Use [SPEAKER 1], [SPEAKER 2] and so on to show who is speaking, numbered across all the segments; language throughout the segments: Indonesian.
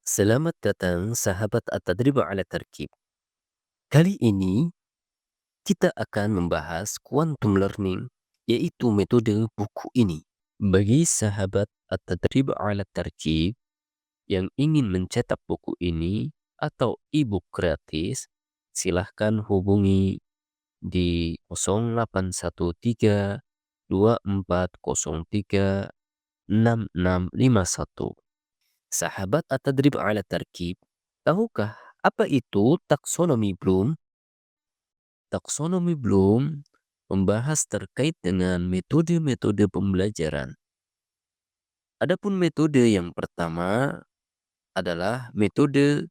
[SPEAKER 1] Selamat datang sahabat At-Tadrib 'ala Tarkib. Kali ini kita akan membahas quantum learning, yaitu metode buku ini. Bagi sahabat At-Tadrib 'ala Tarkib yang ingin mencetak buku ini atau e-book gratis, silahkan hubungi di 0813 2403 6651. Sahabat At-Tadrib 'ala Tarkib, tahukah apa itu taksonomi Bloom? Taksonomi Bloom membahas terkait dengan metode-metode pembelajaran. Adapun metode yang pertama adalah metode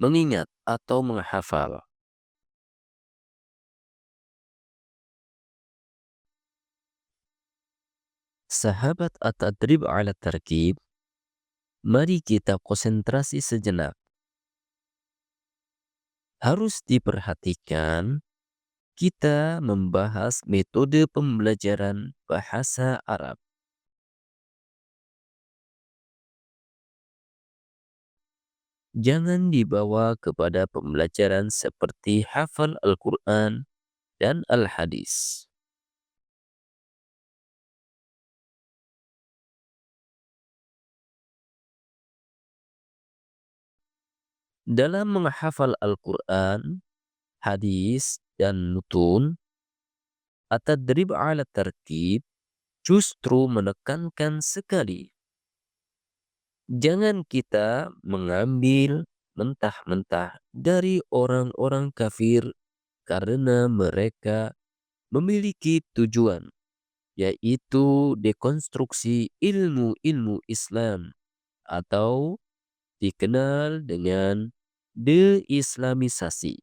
[SPEAKER 1] mengingat atau menghafal. Sahabat At-Tadrib 'ala Tarkib, mari kita konsentrasi sejenak. Harus diperhatikan, kita membahas metode pembelajaran bahasa Arab. Jangan dibawa kepada pembelajaran seperti hafal Al-Quran dan Al-Hadis. Dalam menghafal Al-Quran, hadis, dan mutun, At-Tadrib 'ala Tartib justru menekankan sekali. Jangan kita mengambil mentah-mentah dari orang-orang kafir karena mereka memiliki tujuan, yaitu dekonstruksi ilmu-ilmu Islam atau dikenal dengan deislamisasi.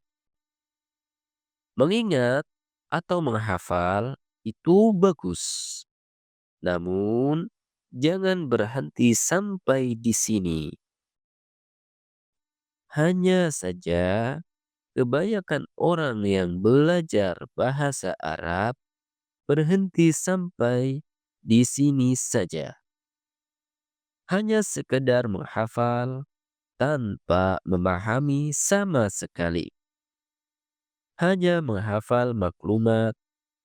[SPEAKER 1] Mengingat atau menghafal itu bagus, namun jangan berhenti sampai di sini. Hanya saja kebanyakan orang yang belajar bahasa Arab berhenti sampai di sini saja. Hanya sekedar menghafal tanpa memahami sama sekali. Hanya menghafal maklumat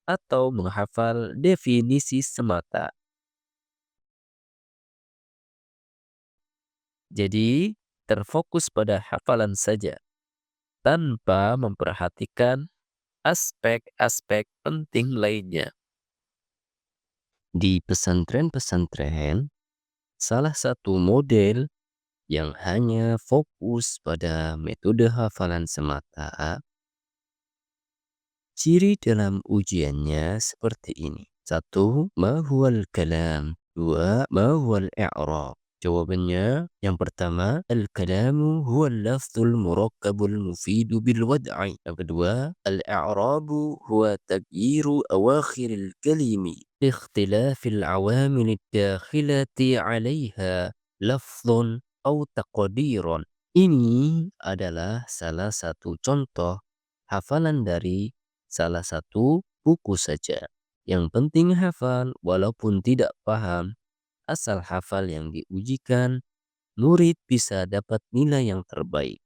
[SPEAKER 1] atau menghafal definisi semata. Jadi, terfokus pada hafalan saja tanpa memperhatikan aspek-aspek penting lainnya. Di pesantren-pesantren, salah satu model yang hanya fokus pada metode hafalan semata, ciri dalam ujiannya seperti ini. 1. Ma huwal kalam. 2. Ma huwal i'rab. Jawabannya, yang pertama, al-kalamu huwa al-lafzul murakkabul mufidu bil wad'i. Yang kedua, al-i'rabu huwa tagyiru awakhiril kalimi ikhtilafil awamil dakhilati 'alaiha lafzun atau taqdirun. Ini adalah salah satu contoh hafalan dari salah satu buku saja. Yang penting hafal walaupun tidak paham. Asal hafal yang diujikan, murid bisa dapat nilai yang terbaik.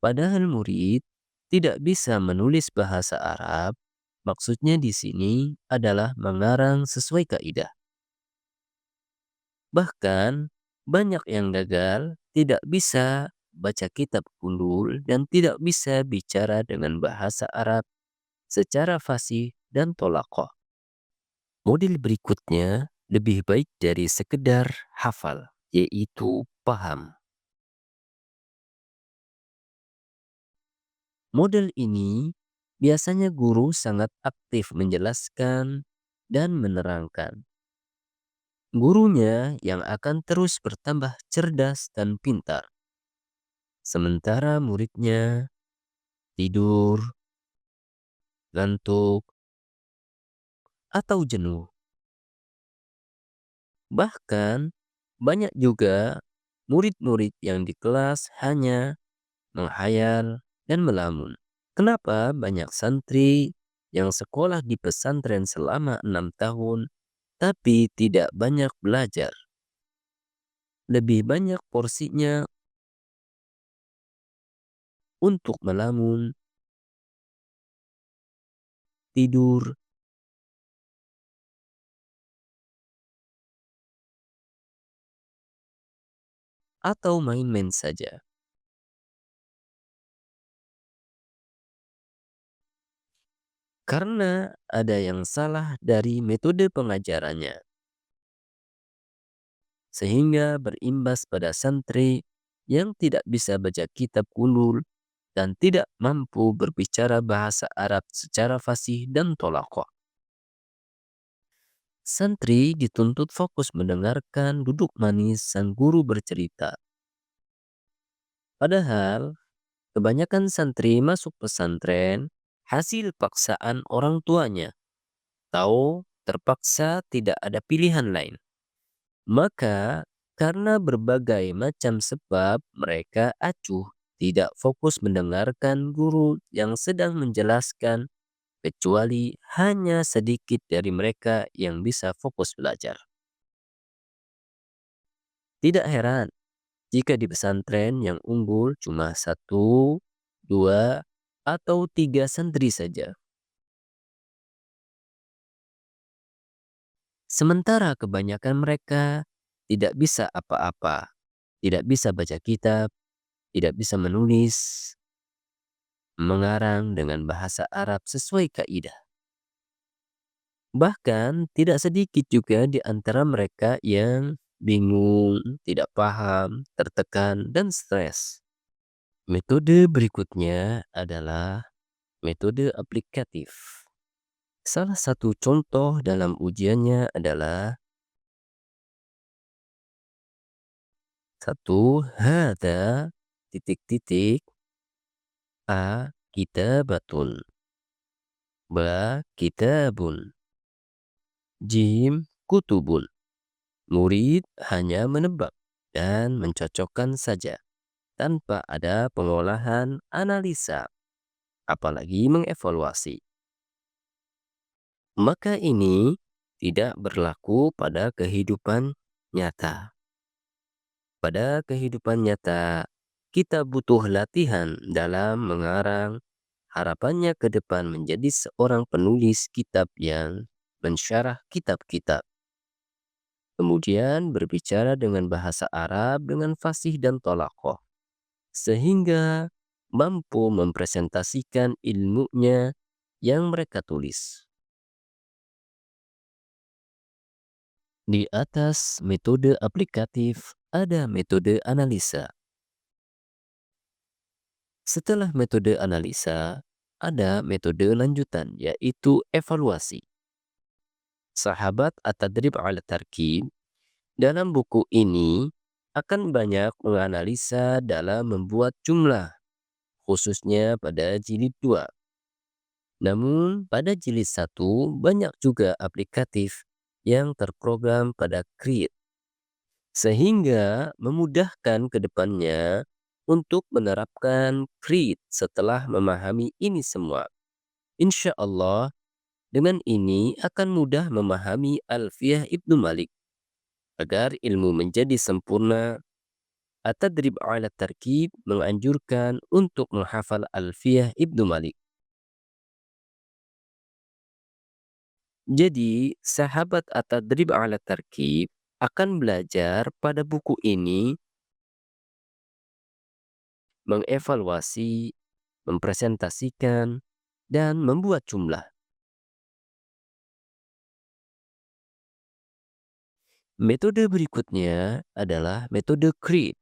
[SPEAKER 1] Padahal murid tidak bisa menulis bahasa Arab, maksudnya di sini adalah mengarang sesuai kaidah. Bahkan banyak yang gagal tidak bisa baca kitab gundul dan tidak bisa bicara dengan bahasa Arab secara fasih dan tholaqah. Model berikutnya lebih baik dari sekedar hafal, yaitu paham. Model ini biasanya guru sangat aktif menjelaskan dan menerangkan. Gurunya yang akan terus bertambah cerdas dan pintar. Sementara muridnya tidur, ngantuk, atau jenuh. Bahkan banyak juga murid-murid yang di kelas hanya menghayal dan melamun. Kenapa banyak santri yang sekolah di pesantren selama 6 tahun tapi tidak banyak belajar? lebih banyak porsinya untuk melamun, tidur, atau main-main saja. Karena ada yang salah dari metode pengajarannya, sehingga berimbas pada santri yang tidak bisa baca kitab ulul dan tidak mampu berbicara bahasa Arab secara fasih dan tholaqah. Santri dituntut fokus mendengarkan duduk manis sang guru bercerita. Padahal, kebanyakan santri masuk pesantren hasil paksaan orang tuanya. Tahu terpaksa tidak ada pilihan lain. Maka, karena berbagai macam sebab mereka acuh tidak fokus mendengarkan guru yang sedang menjelaskan, kecuali hanya sedikit dari mereka yang bisa fokus belajar. Tidak heran jika di pesantren yang unggul cuma satu, dua, atau tiga santri saja. Sementara kebanyakan mereka tidak bisa apa-apa, tidak bisa baca kitab, tidak bisa menulis, mengarang dengan bahasa Arab sesuai kaidah. Bahkan tidak sedikit juga di antara mereka yang bingung, tidak paham, tertekan, dan stres. Metode berikutnya adalah metode aplikatif. Salah satu contoh dalam ujiannya adalah satu, hada titik-titik a kitabatun, ba kitabun, jim kutubun. Murid hanya menebak dan mencocokkan saja tanpa ada pengolahan analisa, apalagi mengevaluasi. Maka ini tidak berlaku pada kehidupan nyata. Pada kehidupan nyata, kita butuh latihan dalam mengarang. Harapannya ke depan menjadi seorang penulis kitab yang mensyarah kitab-kitab. Kemudian berbicara dengan bahasa Arab dengan fasih dan tholaqah, sehingga mampu mempresentasikan ilmunya yang mereka tulis. Di atas metode aplikatif ada metode analisa. Setelah metode analisa, ada metode lanjutan yaitu evaluasi. Sahabat At-Tadrib ala Tarkib dalam buku ini akan banyak menganalisa dalam membuat jumlah, khususnya pada jilid 2. Namun pada jilid 1 banyak juga aplikatif yang terprogram pada Create, sehingga memudahkan ke depannya untuk menerapkan Create setelah memahami ini semua. Insya Allah, dengan ini akan mudah memahami Alfiyah Ibnu Malik. Agar ilmu menjadi sempurna, At-Tadrib ala Tarkib menganjurkan untuk menghafal Alfiyah Ibnu Malik. Jadi, sahabat At-Tadrib ala Tarkib akan belajar pada buku ini mengevaluasi, mempresentasikan, dan membuat jumlah. Metode berikutnya adalah metode create,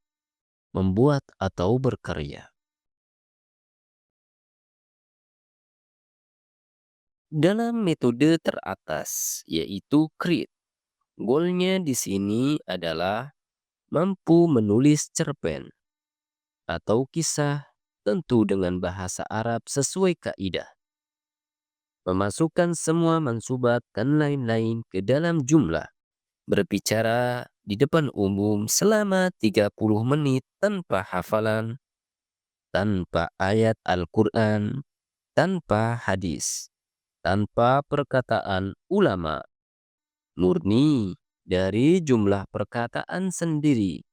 [SPEAKER 1] membuat atau berkarya. Dalam metode teratas, yaitu create, goalnya di sini adalah mampu menulis cerpen atau kisah tentu dengan bahasa Arab sesuai kaidah. Memasukkan semua mansubat dan lain-lain ke dalam jumlah. Berbicara di depan umum selama 30 menit tanpa hafalan, tanpa ayat Al-Quran, tanpa hadis, tanpa perkataan ulama, murni dari jumlah perkataan sendiri.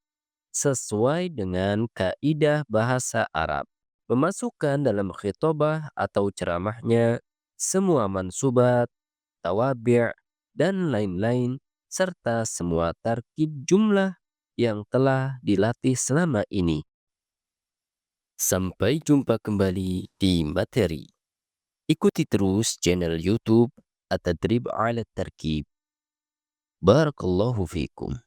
[SPEAKER 1] sesuai dengan kaidah bahasa Arab. Memasukkan dalam khitobah atau ceramahnya semua mansubat, tawabi' dan lain-lain serta semua tarkib jumlah yang telah dilatih selama ini. Sampai jumpa kembali di materi. Ikuti terus channel YouTube At-Tadrib 'ala Tarkib. Barakallahu fikum.